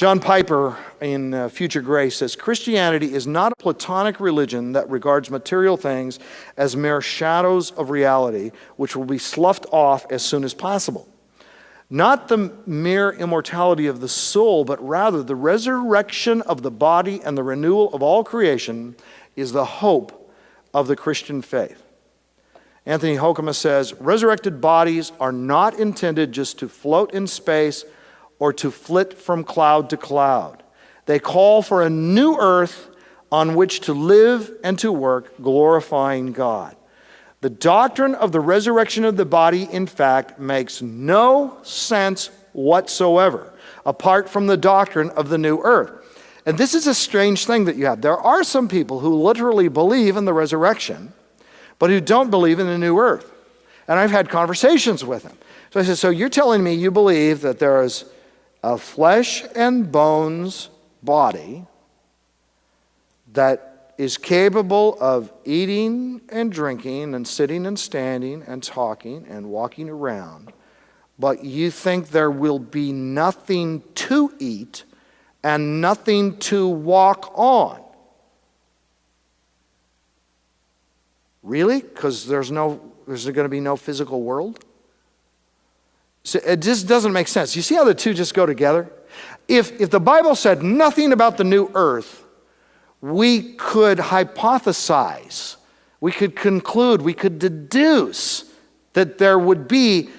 John Piper in Future Grace says, Christianity is not a Platonic religion that regards material things as mere shadows of reality, which will be sloughed off as soon as possible. Not the mere immortality of the soul, but rather the resurrection of the body and the renewal of all creation is the hope of the Christian faith. Anthony Hoekema says, resurrected bodies are not intended just to float in space or to flit from cloud to cloud. They call for a new earth on which to live and to work, glorifying God. The doctrine of the resurrection of the body, in fact, makes no sense whatsoever, apart from the doctrine of the new earth. And this is a strange thing that you have. There are some people who literally believe in the resurrection, but who don't believe in the new earth. And I've had conversations with them. So I said, so you're telling me you believe that there is a flesh and bones body that is capable of eating and drinking and sitting and standing and talking and walking around, but you think there will be nothing to eat and nothing to walk on? Really? Because there's going to be no physical world? So it just doesn't make sense. You see how the two just go together? If the Bible said nothing about the new earth, we could hypothesize, we could conclude, we could deduce that there would be,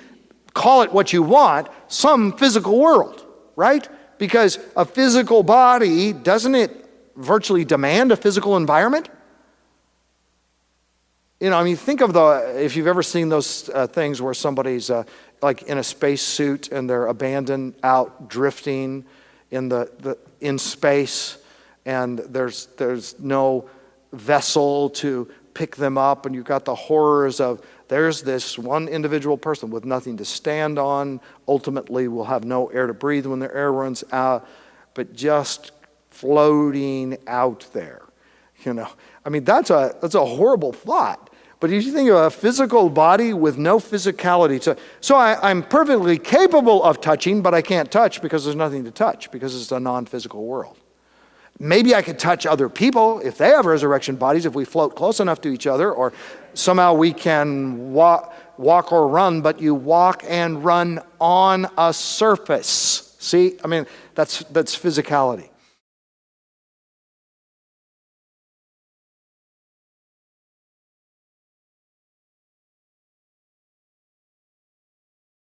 call it what you want, some physical world, right? Because a physical body, doesn't it virtually demand a physical environment? You know, I mean, think of if you've ever seen those things where somebody's like in a spacesuit and they're abandoned out drifting in space, and there's no vessel to pick them up, and you've got the horrors of there's this one individual person with nothing to stand on, ultimately will have no air to breathe when their air runs out, but just floating out there. You know, I mean, that's a horrible thought. But if you think of a physical body with no physicality, so I'm perfectly capable of touching, but I can't touch because there's nothing to touch, because it's a non-physical world. Maybe I could touch other people if they have resurrection bodies, if we float close enough to each other, or somehow we can walk or run, but you walk and run on a surface. See, I mean, that's physicality.